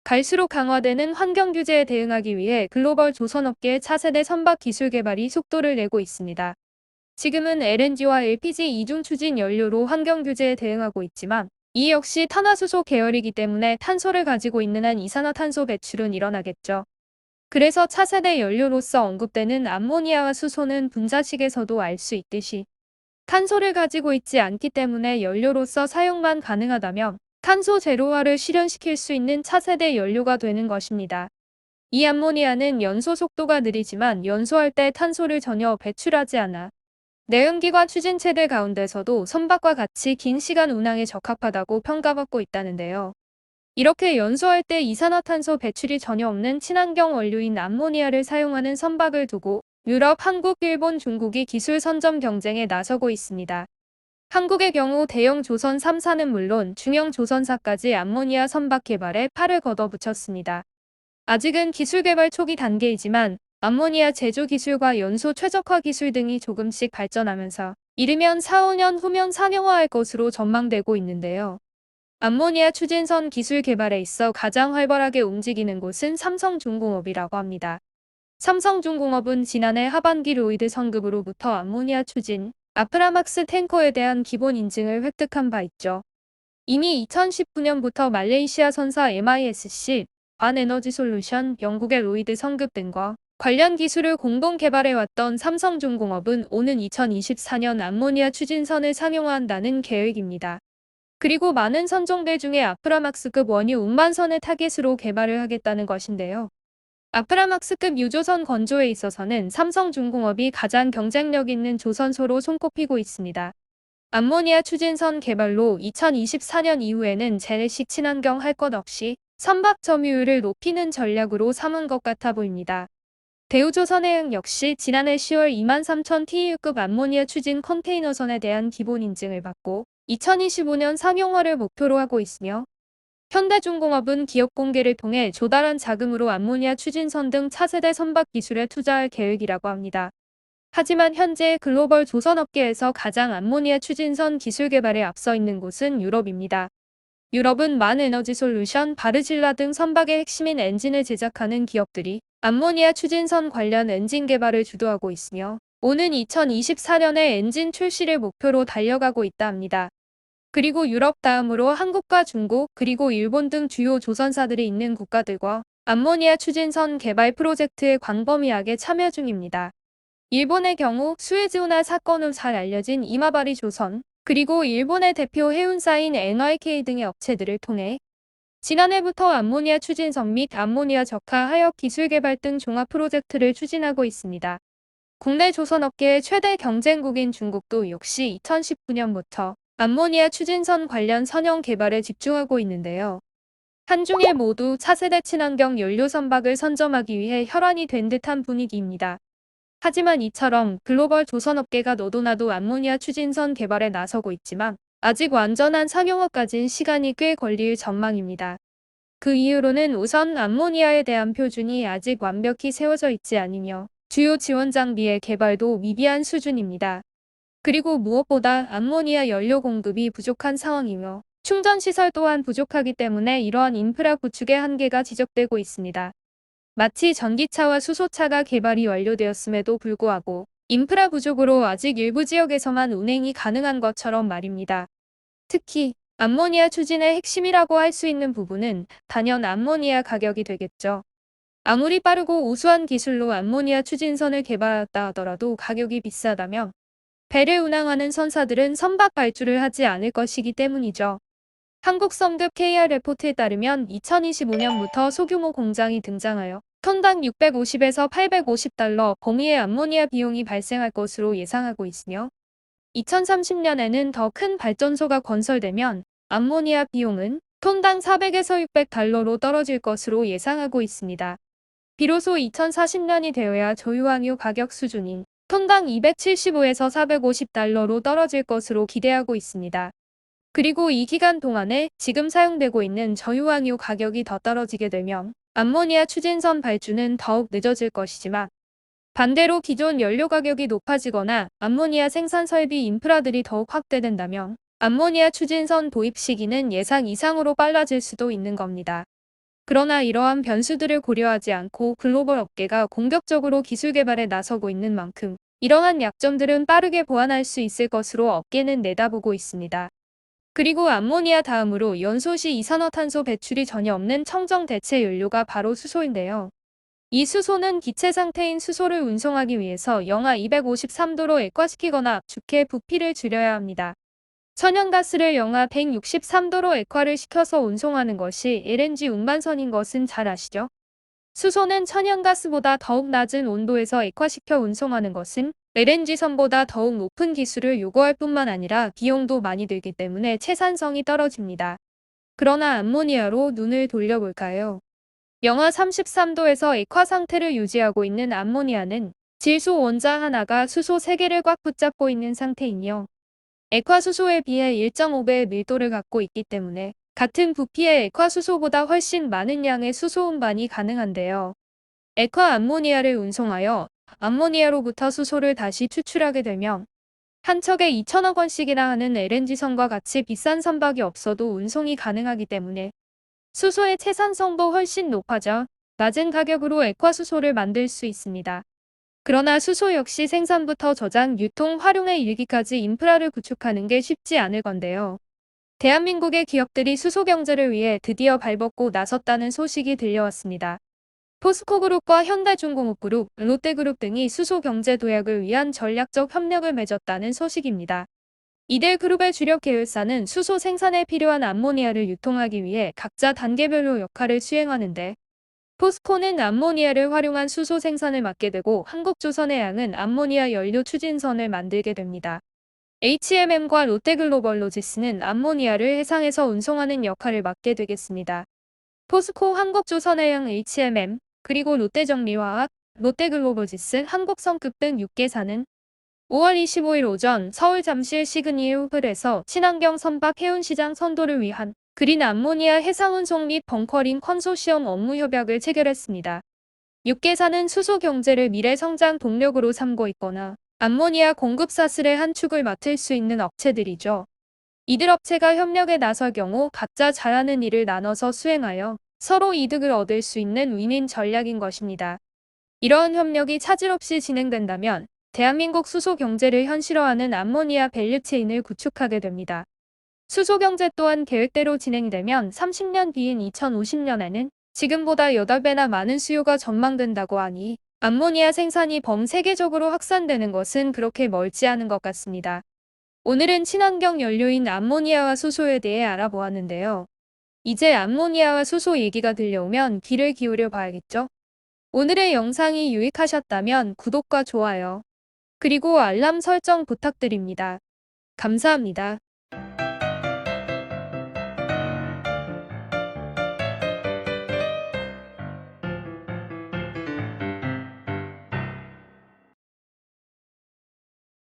갈수록 강화되는 환경 규제에 대응하기 위해 글로벌 조선업계의 차세대 선박 기술 개발이 속도를 내고 있습니다. 지금은 LNG와 LPG 이중 추진 연료로 환경 규제에 대응하고 있지만 이 역시 탄화수소 계열이기 때문에 탄소를 가지고 있는 한 이산화탄소 배출은 일어나겠죠. 그래서 차세대 연료로서 언급되는 암모니아와 수소는 분자식에서도 알 수 있듯이 탄소를 가지고 있지 않기 때문에 연료로서 사용만 가능하다면 탄소 제로화를 실현시킬 수 있는 차세대 연료가 되는 것입니다. 이 암모니아는 연소 속도가 느리지만 연소할 때 탄소를 전혀 배출하지 않아 내연기관 추진체들 가운데서도 선박과 같이 긴 시간 운항에 적합하다고 평가받고 있다는데요. 이렇게 연소할 때 이산화탄소 배출이 전혀 없는 친환경 원료인 암모니아를 사용하는 선박을 두고 유럽, 한국, 일본, 중국이 기술 선점 경쟁에 나서고 있습니다. 한국의 경우 대형 조선 3사는 물론 중형 조선사까지 암모니아 선박 개발에 팔을 걷어붙였습니다. 아직은 기술 개발 초기 단계이지만 암모니아 제조 기술과 연소 최적화 기술 등이 조금씩 발전하면서 이르면 4, 5년 후면 상용화할 것으로 전망되고 있는데요. 암모니아 추진선 기술 개발에 있어 가장 활발하게 움직이는 곳은 삼성중공업이라고 합니다. 삼성중공업은 지난해 하반기 로이드 선급으로부터 암모니아 추진, 아프라막스 탱커에 대한 기본 인증을 획득한 바 있죠. 이미 2019년부터 말레이시아 선사 MISC, 반에너지솔루션, 영국의 로이드 선급 등과 관련 기술을 공동 개발해왔던 삼성중공업은 오는 2024년 암모니아 추진선을 상용화한다는 계획입니다. 그리고 많은 선종들 중에 아프라막스급 원유 운반선을 타깃으로 개발을 하겠다는 것인데요. 아프라막스급 유조선 건조에 있어서는 삼성중공업이 가장 경쟁력 있는 조선소로 손꼽히고 있습니다. 암모니아 추진선 개발로 2024년 이후에는 재래식 친환경 할 것 없이 선박 점유율을 높이는 전략으로 삼은 것 같아 보입니다. 대우조선해양 역시 지난해 10월 23,000 TEU급 암모니아 추진 컨테이너선에 대한 기본 인증을 받고 2025년 상용화를 목표로 하고 있으며 현대중공업은 기업 공개를 통해 조달한 자금으로 암모니아 추진선 등 차세대 선박 기술에 투자할 계획이라고 합니다. 하지만 현재 글로벌 조선업계에서 가장 암모니아 추진선 기술 개발에 앞서 있는 곳은 유럽입니다. 유럽은 만에너지솔루션, 바르질라 등 선박의 핵심인 엔진을 제작하는 기업들이 암모니아 추진선 관련 엔진 개발을 주도하고 있으며 오는 2024년에 엔진 출시를 목표로 달려가고 있다 합니다. 그리고 유럽 다음으로 한국과 중국 그리고 일본 등 주요 조선사들이 있는 국가들과 암모니아 추진선 개발 프로젝트에 광범위하게 참여 중입니다. 일본의 경우 수에즈운하 사건 후 잘 알려진 이마바리 조선, 그리고 일본의 대표 해운사인 NYK 등의 업체들을 통해 지난해부터 암모니아 추진선 및 암모니아 적하 하역 기술 개발 등 종합 프로젝트를 추진하고 있습니다. 국내 조선업계의 최대 경쟁국인 중국도 역시 2019년부터 암모니아 추진선 관련 선형 개발에 집중하고 있는데요. 한중일 모두 차세대 친환경 연료 선박을 선점하기 위해 혈안이 된 듯한 분위기입니다. 하지만 이처럼 글로벌 조선업계가 너도나도 암모니아 추진선 개발에 나서고 있지만 아직 완전한 상용화까진 시간이 꽤 걸릴 전망입니다. 그 이유로는 우선 암모니아에 대한 표준이 아직 완벽히 세워져 있지 않으며 주요 지원 장비의 개발도 미비한 수준입니다. 그리고 무엇보다 암모니아 연료 공급이 부족한 상황이며 충전 시설 또한 부족하기 때문에 이러한 인프라 구축의 한계가 지적되고 있습니다. 마치 전기차와 수소차가 개발이 완료되었음에도 불구하고 인프라 부족으로 아직 일부 지역에서만 운행이 가능한 것처럼 말입니다. 특히 암모니아 추진의 핵심이라고 할 수 있는 부분은 단연 암모니아 가격이 되겠죠. 아무리 빠르고 우수한 기술로 암모니아 추진선을 개발했다 하더라도 가격이 비싸다면 배를 운항하는 선사들은 선박 발주를 하지 않을 것이기 때문이죠. 한국성급 KR 레포트에 따르면 2025년부터 소규모 공장이 등장하여 톤당 650에서 850달러 범위의 암모니아 비용이 발생할 것으로 예상하고 있으며 2030년에는 더 큰 발전소가 건설되면 암모니아 비용은 톤당 400에서 600달러로 떨어질 것으로 예상하고 있습니다. 비로소 2040년이 되어야 조유황유 가격 수준인 톤당 275에서 450달러로 떨어질 것으로 기대하고 있습니다. 그리고 이 기간 동안에 지금 사용되고 있는 저유황유 가격이 더 떨어지게 되면 암모니아 추진선 발주는 더욱 늦어질 것이지만 반대로 기존 연료 가격이 높아지거나 암모니아 생산 설비 인프라들이 더욱 확대된다면 암모니아 추진선 도입 시기는 예상 이상으로 빨라질 수도 있는 겁니다. 그러나 이러한 변수들을 고려하지 않고 글로벌 업계가 공격적으로 기술 개발에 나서고 있는 만큼 이러한 약점들은 빠르게 보완할 수 있을 것으로 업계는 내다보고 있습니다. 그리고 암모니아 다음으로 연소 시 이산화탄소 배출이 전혀 없는 청정 대체 연료가 바로 수소인데요. 이 수소는 기체 상태인 수소를 운송하기 위해서 영하 253도로 액화시키거나 압축해 부피를 줄여야 합니다. 천연가스를 영하 163도로 액화를 시켜서 운송하는 것이 LNG 운반선인 것은 잘 아시죠? 수소는 천연가스보다 더욱 낮은 온도에서 액화시켜 운송하는 것은 LNG선보다 더욱 높은 기술을 요구할 뿐만 아니라 비용도 많이 들기 때문에 채산성이 떨어집니다. 그러나 암모니아로 눈을 돌려볼까요? 영하 33도에서 액화 상태를 유지하고 있는 암모니아는 질소 원자 하나가 수소 3개를 꽉 붙잡고 있는 상태이며 액화수소에 비해 1.5배의 밀도를 갖고 있기 때문에 같은 부피의 액화수소보다 훨씬 많은 양의 수소 운반이 가능한데요. 액화 암모니아를 운송하여 암모니아로부터 수소를 다시 추출하게 되면 한 척에 2천억 원씩이나 하는 LNG선과 같이 비싼 선박이 없어도 운송이 가능하기 때문에 수소의 채산성도 훨씬 높아져 낮은 가격으로 액화수소를 만들 수 있습니다. 그러나 수소 역시 생산부터 저장, 유통, 활용에 이르기까지 인프라를 구축하는 게 쉽지 않을 건데요. 대한민국의 기업들이 수소 경제를 위해 드디어 발벗고 나섰다는 소식이 들려왔습니다. 포스코그룹과 현대중공업그룹, 롯데그룹 등이 수소 경제 도약을 위한 전략적 협력을 맺었다는 소식입니다. 이들 그룹의 주력 계열사는 수소 생산에 필요한 암모니아를 유통하기 위해 각자 단계별로 역할을 수행하는데 포스코는 암모니아를 활용한 수소 생산을 맡게 되고 한국조선해양은 암모니아 연료 추진선을 만들게 됩니다. HMM과 롯데글로벌로지스는 암모니아를 해상에서 운송하는 역할을 맡게 되겠습니다. 포스코 한국조선해양 HMM, 그리고 롯데정리화학, 롯데글로벌로지스 한국성급 등 6개사는 5월 25일 오전 서울 잠실 시그니 호텔에서 친환경 선박 해운시장 선도를 위한 그린 암모니아 해상운송 및 벙커링 컨소시엄 업무 협약을 체결했습니다. 6개사는 수소 경제를 미래 성장 동력으로 삼고 있거나 암모니아 공급 사슬의 한 축을 맡을 수 있는 업체들이죠. 이들 업체가 협력에 나설 경우 각자 잘하는 일을 나눠서 수행하여 서로 이득을 얻을 수 있는 윈윈 전략인 것입니다. 이러한 협력이 차질 없이 진행된다면 대한민국 수소 경제를 현실화하는 암모니아 밸류체인을 구축하게 됩니다. 수소 경제 또한 계획대로 진행되면 30년 뒤인 2050년에는 지금보다 8배나 많은 수요가 전망된다고 하니 암모니아 생산이 범세계적으로 확산되는 것은 그렇게 멀지 않은 것 같습니다. 오늘은 친환경 연료인 암모니아와 수소에 대해 알아보았는데요. 이제 암모니아와 수소 얘기가 들려오면 귀를 기울여 봐야겠죠? 오늘의 영상이 유익하셨다면 구독과 좋아요, 그리고 알람 설정 부탁드립니다. 감사합니다.